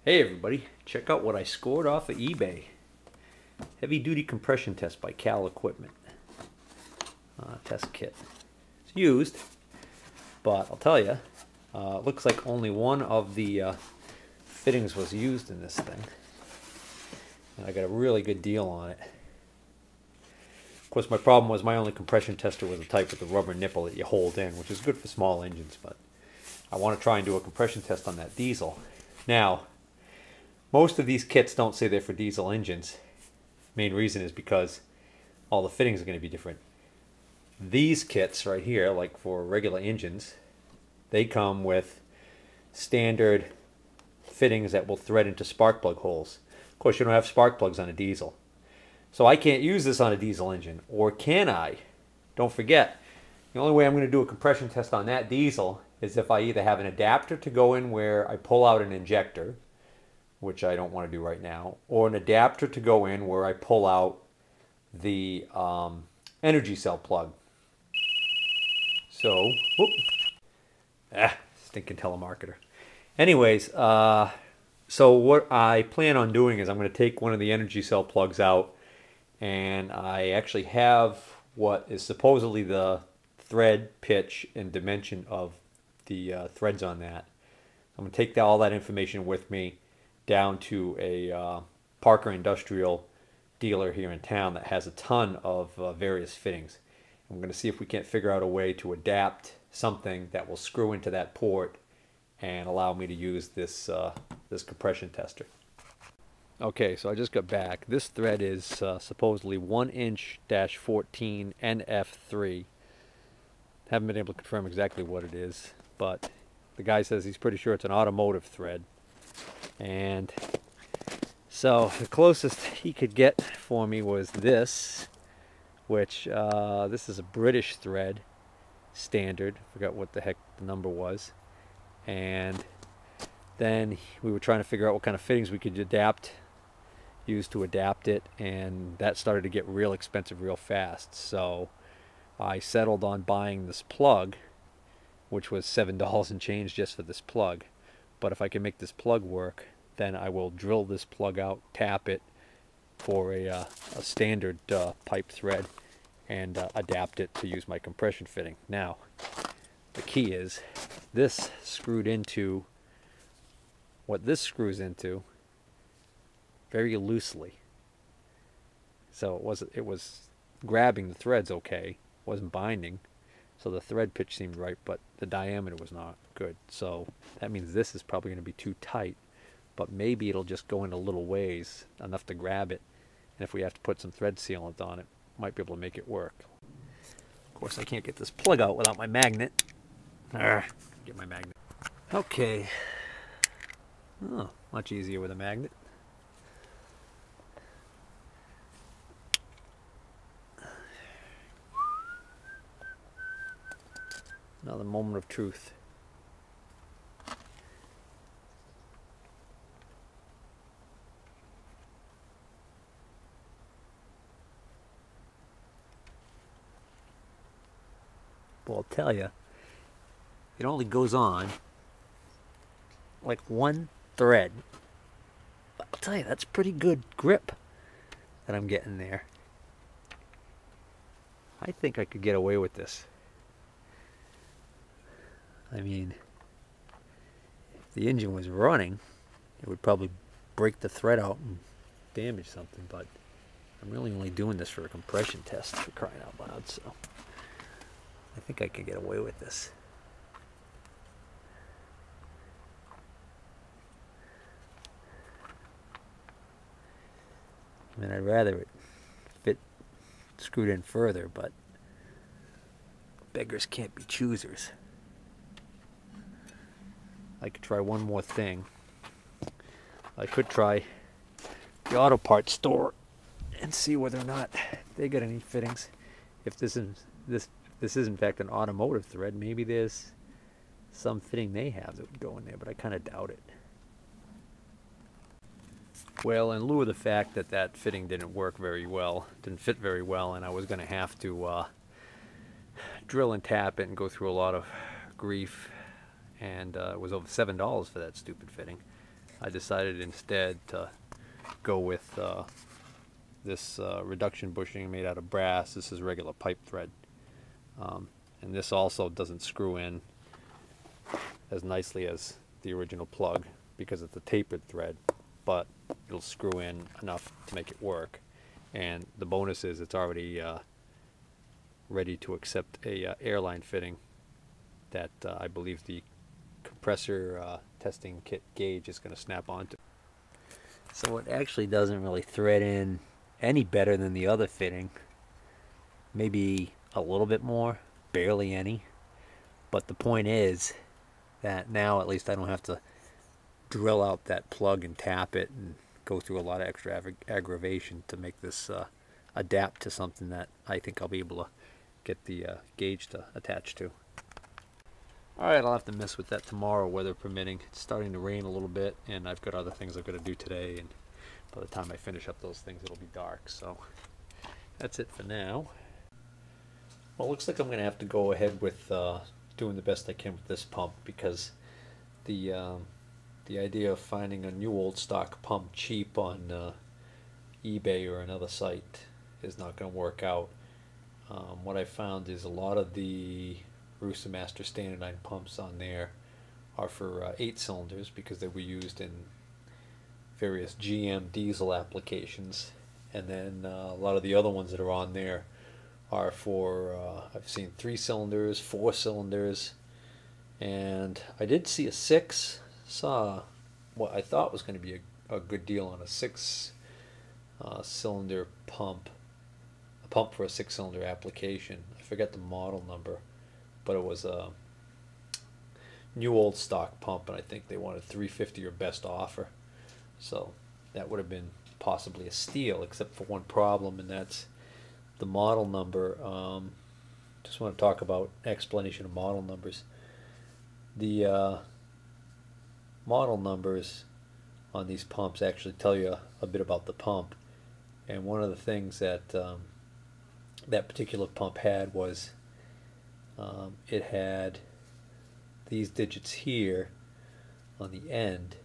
Hey everybody, check out what I scored off of eBay. Heavy duty compression test by Cal Equipment. Test kit. It's used, but I'll tell you, it looks like only one of the fittings was used in this thing. And I got a really good deal on it. Of course, my problem was my only compression tester was the type with the rubber nipple that you hold in, which is good for small engines, but I want to try and do a compression test on that diesel. Now, most of these kits don't say they're for diesel engines. Main reason is because all the fittings are going to be different. These kits right here, like for regular engines, they come with standard fittings that will thread into spark plug holes. Of course, you don't have spark plugs on a diesel. So I can't use this on a diesel engine, or can I? Don't forget, the only way I'm going to do a compression test on that diesel is if I either have an adapter to go in where I pull out an injector, which I don't want to do right now, or an adapter to go in where I pull out the energy cell plug. So, stinking telemarketer. Anyways, so what I plan on doing is I'm going to take one of the energy cell plugs out, and I actually have what is supposedly the thread, pitch, and dimension of the threads on that. I'm going to take all that information with me down to a Parker Industrial dealer here in town that has a ton of various fittings. I'm going to see if we can't figure out a way to adapt something that will screw into that port and allow me to use this this compression tester. Okay, so I just got back. This thread is supposedly 1" -14 NF3. Haven't been able to confirm exactly what it is, but the guy says he's pretty sure it's an automotive thread. And so the closest he could get for me was this, which this is a British thread, standard. Forgot what the heck the number was. And then we were trying to figure out what kind of fittings we could use to adapt it, and that started to get real expensive real fast. So I settled on buying this plug, which was $7 and change just for this plug. But if I can make this plug work, then I will drill this plug out, tap it for a standard pipe thread, and adapt it to use my compression fitting. Now, the key is this screwed into what this screws into very loosely. So it was grabbing the threads okay, wasn't binding. So the thread pitch seemed right, but the diameter was not good. So that means this is probably going to be too tight, but maybe it'll just go in a little ways, enough to grab it. And if we have to put some thread sealant on it, might be able to make it work. Of course, I can't get this plug out without my magnet. Get my magnet. Okay. Oh, much easier with a magnet. Another moment of truth. Well, I'll tell you, it only goes on like one thread. But I'll tell you, that's pretty good grip that I'm getting there. I think I could get away with this. I mean, if the engine was running, it would probably break the thread out and damage something, but I'm really only doing this for a compression test, for crying out loud, so I think I can get away with this. I mean, I'd rather it fit screwed in further, but beggars can't be choosers. I could try one more thing. I could try the auto parts store and see whether or not they got any fittings. If this is in fact an automotive thread, maybe there's some fitting they have that would go in there, but I kind of doubt it. Well, in lieu of the fact that that fitting didn't fit very well, and I was going to have to drill and tap it and go through a lot of grief, and it was over $7 for that stupid fitting. I decided instead to go with this reduction bushing made out of brass. This is regular pipe thread. And this also doesn't screw in as nicely as the original plug because it's a tapered thread, but it'll screw in enough to make it work. And the bonus is it's already ready to accept a airline fitting that I believe the compressor testing kit gauge is going to snap onto. So it actually doesn't really thread in any better than the other fitting. Maybe a little bit more, barely any. But the point is that now at least I don't have to drill out that plug and tap it and go through a lot of extra aggravation to make this adapt to something that I think I'll be able to get the gauge to attach to. Alright, I'll have to mess with that tomorrow, weather permitting. It's starting to rain a little bit, and I've got other things I've got to do today, and by the time I finish up those things, it'll be dark. So that's it for now. Well, it looks like I'm going to have to go ahead with doing the best I can with this pump, because the idea of finding a new old stock pump cheap on eBay or another site is not going to work out. What I found is a lot of the Rooster Master Standardine pumps on there are for 8 cylinders because they were used in various GM diesel applications, and then a lot of the other ones that are on there are for I've seen 3 cylinders, 4 cylinders, and I did see a 6. Saw what I thought was going to be a good deal on a 6 cylinder pump, a pump for a 6 cylinder application. I forget the model number, but it was a new old stock pump, and I think they wanted $350 or best offer. So that would have been possibly a steal, except for one problem, and that's the model number. Just want to talk about explanation of model numbers. The model numbers on these pumps actually tell you a bit about the pump, and one of the things that that particular pump had was it had these digits here on the end.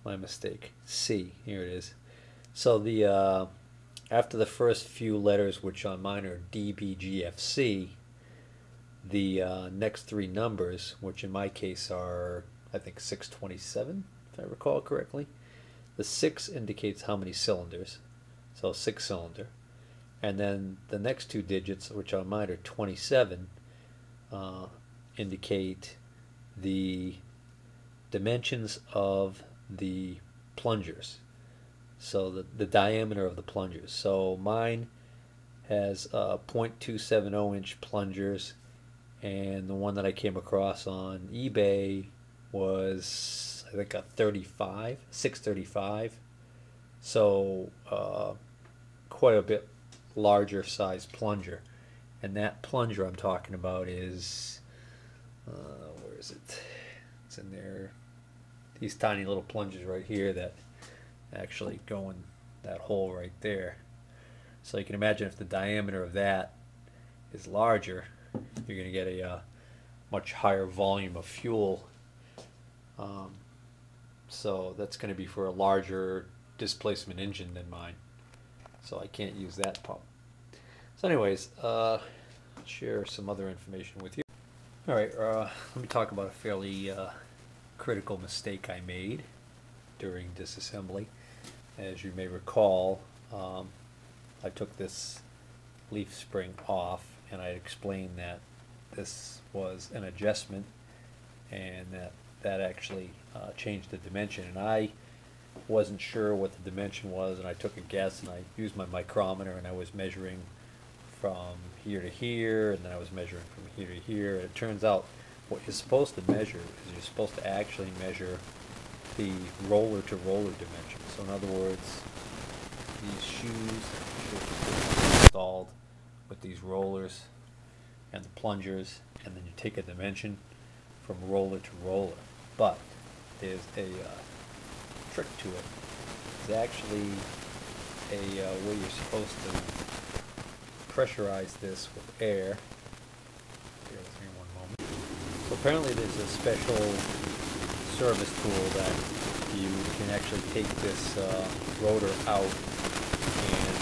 My mistake. C. Here it is. So the after the first few letters, which on mine are D, B, G, F, C, the next 3 numbers, which in my case are I think 627, if I recall correctly. The 6 indicates how many cylinders, so 6 cylinder. And then the next 2 digits, which on mine are 27, indicate the dimensions of the plungers, so the diameter of the plungers. So mine has 0.270 inch plungers, and the one that I came across on eBay was I think a 635, so quite a bit larger size plunger. And that plunger I'm talking about is where is it? It's in there. These tiny little plungers right here that actually go in that hole right there. So you can imagine if the diameter of that is larger, you're going to get a much higher volume of fuel. So that's going to be for a larger displacement engine than mine. So I can't use that pump. So anyways, I'll share some other information with you. Alright, let me talk about a fairly critical mistake I made during disassembly. As you may recall, I took this leaf spring off, and I explained that this was an adjustment, and that actually changed the dimension. And I wasn't sure what the dimension was, and I took a guess, and I used my micrometer, and I was measuring from here to here, and then I was measuring from here to here. And it turns out what you're supposed to measure is you're supposed to actually measure the roller to roller dimension. So in other words, these shoes should be installed with these rollers and the plungers, and then you take a dimension from roller to roller. But there's a trick to it. It's actually a way you're supposed to pressurize this with air. Bear with me one moment. So apparently there's a special service tool that you can actually take this rotor out, and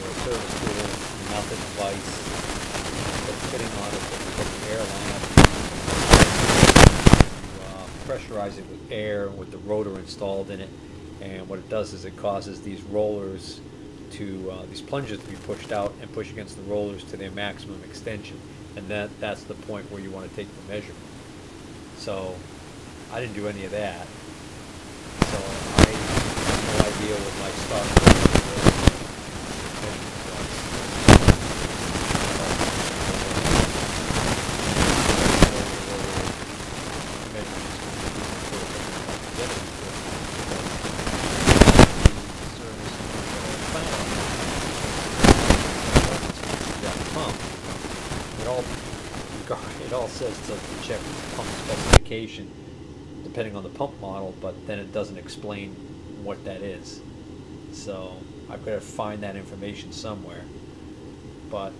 with a service tool, you mount a device, put a fitting on it, put the air line up, you pressurize it with air with the rotor installed in it, and what it does is it causes these rollers to, these plungers to be pushed out and push against the rollers to their maximum extension, and that's the point where you want to take the measurement. So I didn't do any of that, so I have no idea what my start measurement was. It all says to check pump specification depending on the pump model, but then it doesn't explain what that is. So I've got to find that information somewhere, but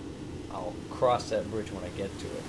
I'll cross that bridge when I get to it.